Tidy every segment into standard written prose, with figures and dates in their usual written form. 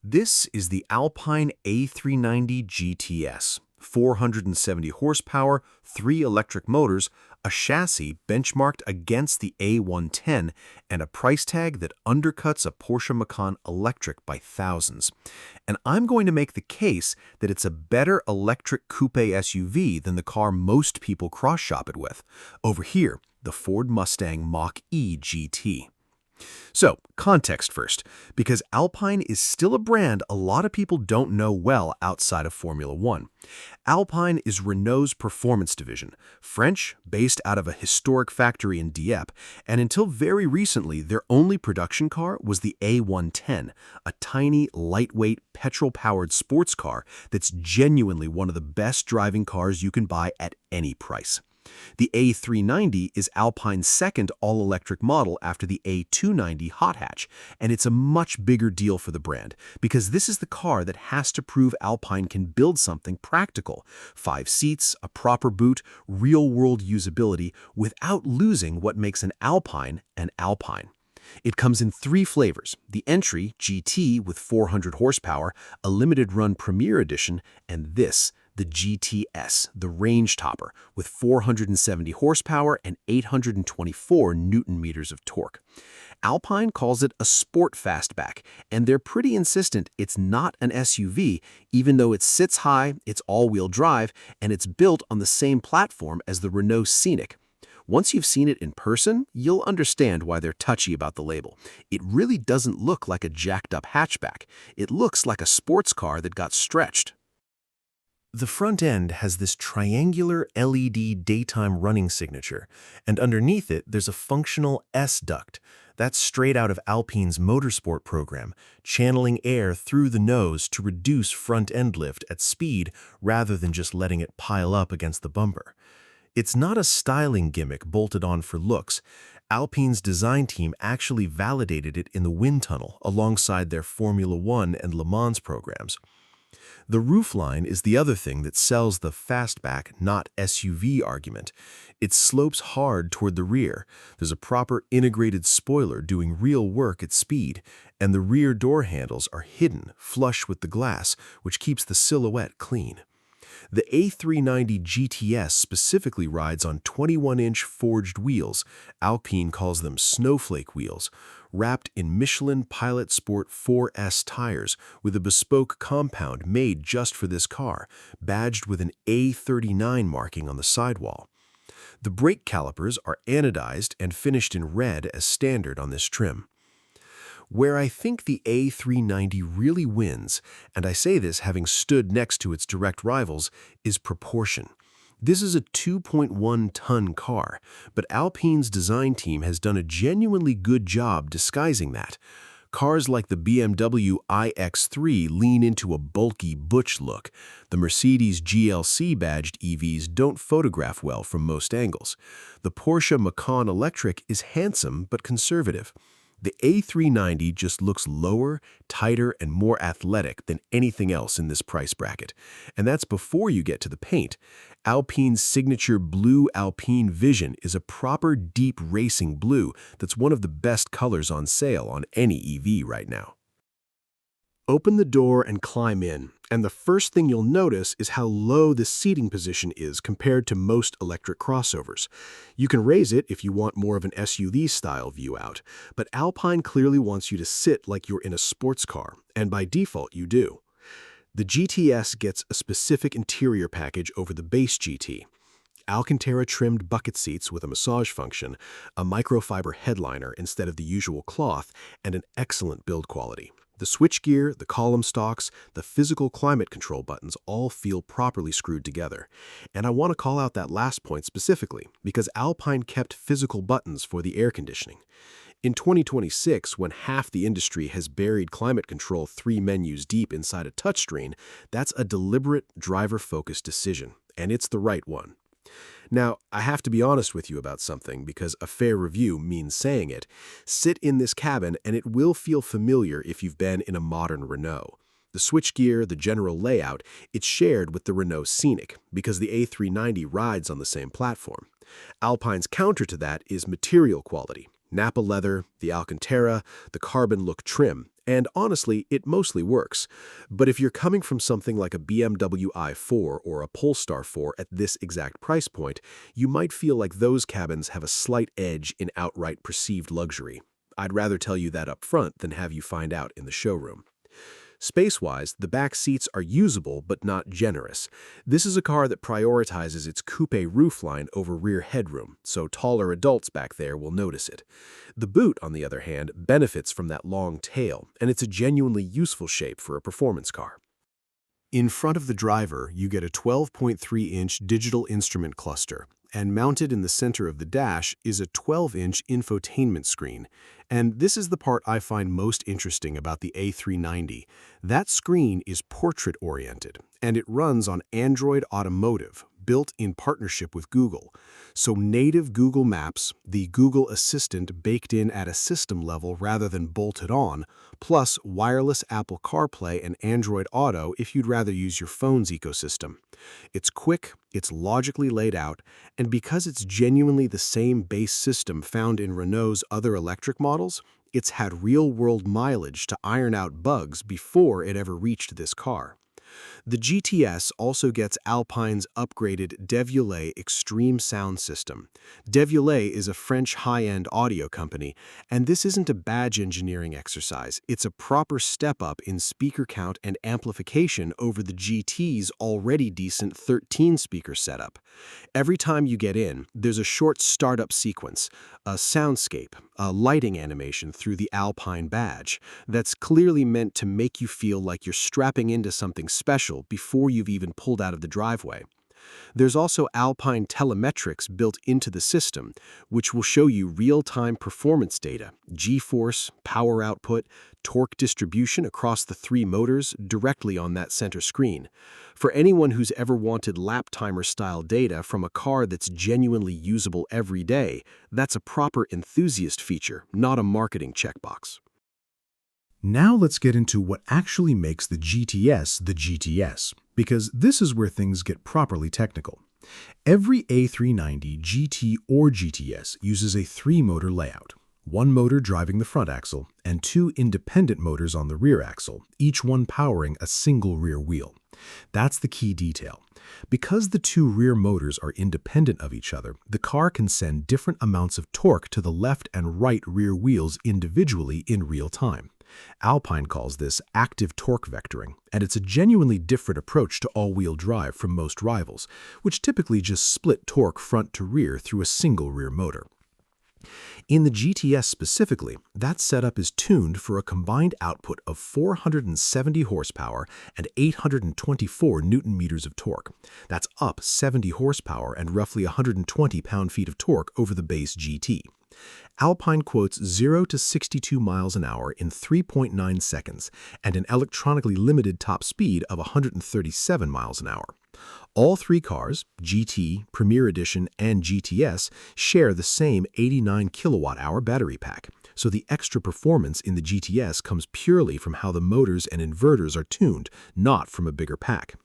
This is the Alpine A390 GTS, 470 horsepower, 3 electric motors, a chassis benchmarked against the A110, and a price tag that undercuts a Porsche Macan electric by thousands. And I'm going to make the case that it's a better electric coupe SUV than the car most people cross-shop it with. Over here, the Ford Mustang Mach-E GT. So, context first, because Alpine is still a brand a lot of people don't know well outside of Formula One. Alpine is Renault's performance division, French, based out of a historic factory in Dieppe, and until very recently, their only production car was the A110, a tiny, lightweight, petrol-powered sports car that's genuinely one of the best driving cars you can buy at any price. The A390 is Alpine's second all-electric model after the A290 hot hatch, and it's a much bigger deal for the brand because this is the car that has to prove Alpine can build something practical: 5 seats, a proper boot, real-world usability, without losing what makes an Alpine an Alpine. It comes in 3 flavors: the entry GT with 400 horsepower, a limited run Premier Edition, and this, the GTS, the range topper, with 470 horsepower and 824 newton-meters of torque. Alpine calls it a sport fastback, and they're pretty insistent it's not an SUV, even though it sits high, it's all-wheel drive, and it's built on the same platform as the Renault Scenic. Once you've seen it in person, you'll understand why they're touchy about the label. It really doesn't look like a jacked-up hatchback. It looks like a sports car that got stretched. The front end has this triangular LED daytime running signature, and underneath it there's a functional S-duct. That's straight out of Alpine's motorsport program, channeling air through the nose to reduce front-end lift at speed rather than just letting it pile up against the bumper. It's not a styling gimmick bolted on for looks. Alpine's design team actually validated it in the wind tunnel alongside their Formula One and Le Mans programs. The roofline is the other thing that sells the fastback, not SUV argument. It slopes hard toward the rear. There's a proper integrated spoiler doing real work at speed, and the rear door handles are hidden, flush with the glass, which keeps the silhouette clean. The A390 GTS specifically rides on 21-inch forged wheels. Alpine calls them snowflake wheels, wrapped in Michelin Pilot Sport 4S tires with a bespoke compound made just for this car, badged with an A39 marking on the sidewall. The brake calipers are anodized and finished in red as standard on this trim. Where I think the A390 really wins, and I say this having stood next to its direct rivals, is proportion. This is a 2.1-ton car, but Alpine's design team has done a genuinely good job disguising that. Cars like the BMW iX3 lean into a bulky, butch look. The Mercedes GLC-badged EVs don't photograph well from most angles. The Porsche Macan electric is handsome but conservative. The A390 just looks lower, tighter, and more athletic than anything else in this price bracket. And that's before you get to the paint. Alpine's signature blue Alpine Vision is a proper deep racing blue that's one of the best colors on sale on any EV right now. Open the door and climb in, and the first thing you'll notice is how low the seating position is compared to most electric crossovers. You can raise it if you want more of an SUV-style view out, but Alpine clearly wants you to sit like you're in a sports car, and by default you do. The GTS gets a specific interior package over the base GT. Alcantara-trimmed bucket seats with a massage function, a microfiber headliner instead of the usual cloth, and an excellent build quality. The switchgear, the column stalks, the physical climate control buttons all feel properly screwed together. And I want to call out that last point specifically because Alpine kept physical buttons for the air conditioning. In 2026, when half the industry has buried climate control 3 menus deep inside a touchscreen, that's a deliberate, driver-focused decision, and it's the right one. Now, I have to be honest with you about something because a fair review means saying it. Sit in this cabin and it will feel familiar if you've been in a modern Renault. The switchgear, the general layout, it's shared with the Renault Scenic because the A390 rides on the same platform. Alpine's counter to that is material quality. Nappa leather, the Alcantara, the carbon look trim, And honestly, it mostly works. But if you're coming from something like a BMW i4 or a Polestar 4 at this exact price point, you might feel like those cabins have a slight edge in outright perceived luxury. I'd rather tell you that up front than have you find out in the showroom. Space-wise, the back seats are usable but not generous. This is a car that prioritizes its coupe roofline over rear headroom, so taller adults back there will notice it. The boot, on the other hand, benefits from that long tail, and it's a genuinely useful shape for a performance car. In front of the driver, you get a 12.3-inch digital instrument cluster, and mounted in the center of the dash is a 12-inch infotainment screen. And this is the part I find most interesting about the A390. That screen is portrait-oriented, and it runs on Android Automotive, built in partnership with Google. So native Google Maps, the Google Assistant baked in at a system level rather than bolted on, plus wireless Apple CarPlay and Android Auto if you'd rather use your phone's ecosystem. It's quick, it's logically laid out, and because it's genuinely the same base system found in Renault's other electric models, it's had real-world mileage to iron out bugs before it ever reached this car. The GTS also gets Alpine's upgraded Devialet Extreme Sound System. Devialet is a French high-end audio company, and this isn't a badge engineering exercise. It's a proper step up in speaker count and amplification over the GT's already decent 13-speaker setup. Every time you get in, there's a short startup sequence, a soundscape, a lighting animation through the Alpine badge that's clearly meant to make you feel like you're strapping into something special before you've even pulled out of the driveway. There's also Alpine telemetrics built into the system, which will show you real-time performance data, G-force, power output, torque distribution across the three motors directly on that center screen. For anyone who's ever wanted lap timer-style data from a car that's genuinely usable every day, that's a proper enthusiast feature, not a marketing checkbox. Now let's get into what actually makes the GTS, because this is where things get properly technical. Every A390 GT or GTS uses a three-motor layout, one motor driving the front axle and two independent motors on the rear axle, each one powering a single rear wheel. That's the key detail. Because the two rear motors are independent of each other, the car can send different amounts of torque to the left and right rear wheels individually in real time. Alpine calls this active torque vectoring, and it's a genuinely different approach to all-wheel drive from most rivals, which typically just split torque front to rear through a single rear motor. In the GTS specifically, that setup is tuned for a combined output of 470 horsepower and 824 newton-meters of torque. That's up 70 horsepower and roughly 120 pound-feet of torque over the base GT. Alpine quotes 0 to 62 miles an hour in 3.9 seconds and an electronically limited top speed of 137 miles an hour. All three cars, GT, Premier Edition, and GTS, share the same 89 kilowatt-hour battery pack, so the extra performance in the GTS comes purely from how the motors and inverters are tuned, not from a bigger pack.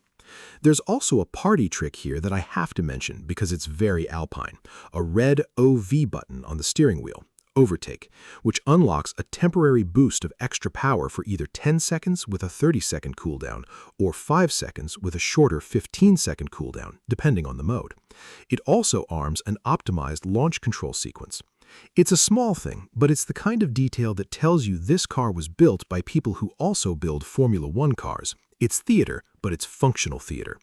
There's also a party trick here that I have to mention because it's very Alpine, a red OV button on the steering wheel, overtake, which unlocks a temporary boost of extra power for either 10 seconds with a 30-second cooldown or 5 seconds with a shorter 15-second cooldown, depending on the mode. It also arms an optimized launch control sequence. It's a small thing, but it's the kind of detail that tells you this car was built by people who also build Formula One cars. It's theater, but it's functional theater.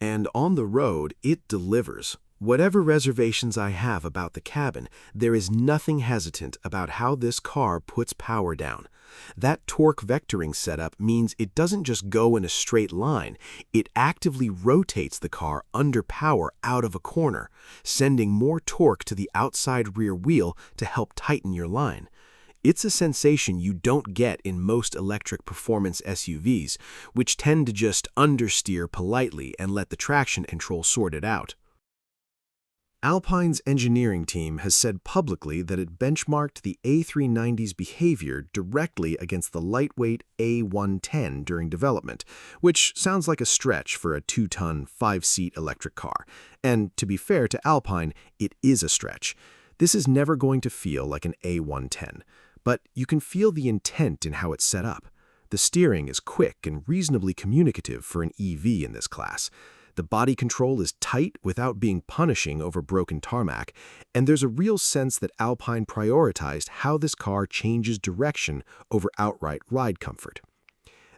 And on the road, it delivers. Whatever reservations I have about the cabin, there is nothing hesitant about how this car puts power down. That torque vectoring setup means it doesn't just go in a straight line, it actively rotates the car under power out of a corner, sending more torque to the outside rear wheel to help tighten your line. It's a sensation you don't get in most electric performance SUVs, which tend to just understeer politely and let the traction control sort it out. Alpine's engineering team has said publicly that it benchmarked the A390's behavior directly against the lightweight A110 during development, which sounds like a stretch for a 2-ton, 5-seat electric car. And to be fair to Alpine, it is a stretch. This is never going to feel like an A110. but you can feel the intent in how it's set up. The steering is quick and reasonably communicative for an EV in this class. The body control is tight without being punishing over broken tarmac, and there's a real sense that Alpine prioritized how this car changes direction over outright ride comfort.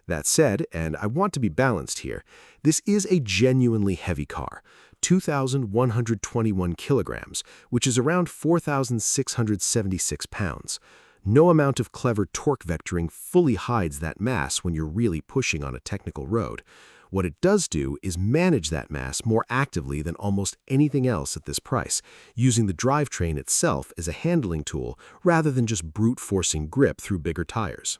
That said, and I want to be balanced here, this is a genuinely heavy car, 2,121 kilograms, which is around 4,676 pounds. No amount of clever torque vectoring fully hides that mass when you're really pushing on a technical road. What it does do is manage that mass more actively than almost anything else at this price, using the drivetrain itself as a handling tool rather than just brute forcing grip through bigger tires.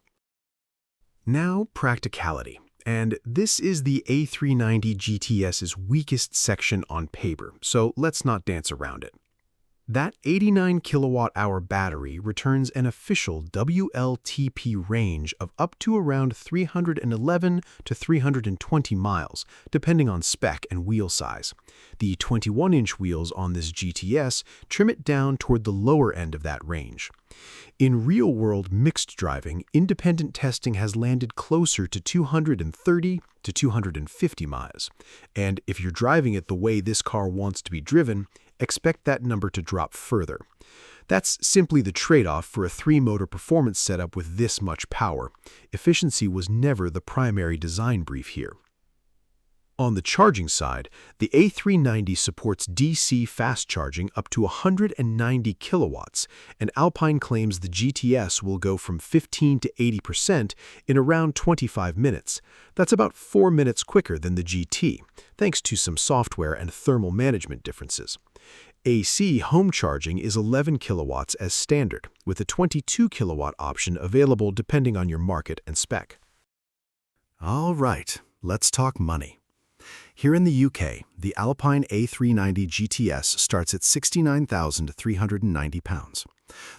Now, practicality. And this is the A390 GTS's weakest section on paper, so let's not dance around it. That 89 kilowatt-hour battery returns an official WLTP range of up to around 311 to 320 miles, depending on spec and wheel size. The 21-inch wheels on this GTS trim it down toward the lower end of that range. In real-world mixed driving, independent testing has landed closer to 230 to 250 miles. And if you're driving it the way this car wants to be driven, expect that number to drop further. That's simply the trade-off for a three-motor performance setup with this much power. Efficiency was never the primary design brief here. On the charging side, the A390 supports DC fast charging up to 190 kilowatts, and Alpine claims the GTS will go from 15 to 80% in around 25 minutes. That's about 4 minutes quicker than the GT, thanks to some software and thermal management differences. AC home charging is 11 kilowatts as standard, with a 22 kilowatt option available depending on your market and spec. All right, let's talk money. Here in the UK, the Alpine A390 GTS starts at £69,390.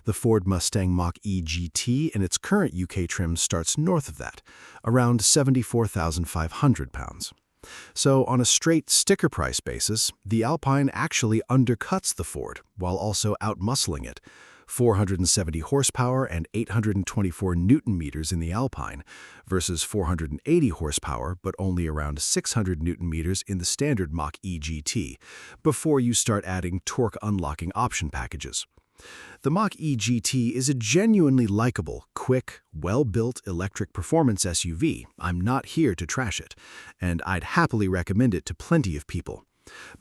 The Ford Mustang Mach-E GT in its current UK trim starts north of that, around £74,500. So on a straight sticker price basis, the Alpine actually undercuts the Ford while also outmuscling it. 470 horsepower and 824 newton-meters in the Alpine versus 480 horsepower but only around 600 newton-meters in the standard Mach-E GT, before you start adding torque unlocking option packages. The Mach-E GT is a genuinely likable, quick, well-built electric performance SUV. I'm not here to trash it, and I'd happily recommend it to plenty of people.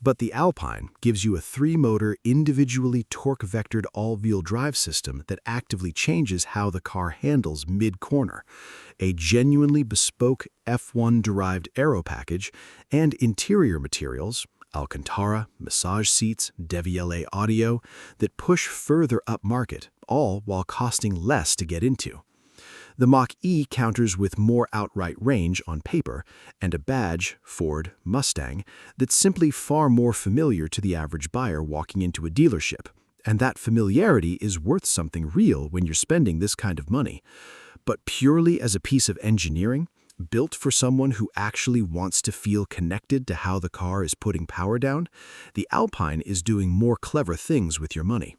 But the Alpine gives you a three-motor, individually torque-vectored all-wheel drive system that actively changes how the car handles mid-corner, a genuinely bespoke F1-derived aero package, and interior materials, Alcantara, massage seats, Devialet audio, that push further upmarket, all while costing less to get into. The Mach-E counters with more outright range on paper and a badge, Ford Mustang, that's simply far more familiar to the average buyer walking into a dealership. And that familiarity is worth something real when you're spending this kind of money. But purely as a piece of engineering, built for someone who actually wants to feel connected to how the car is putting power down, the Alpine is doing more clever things with your money.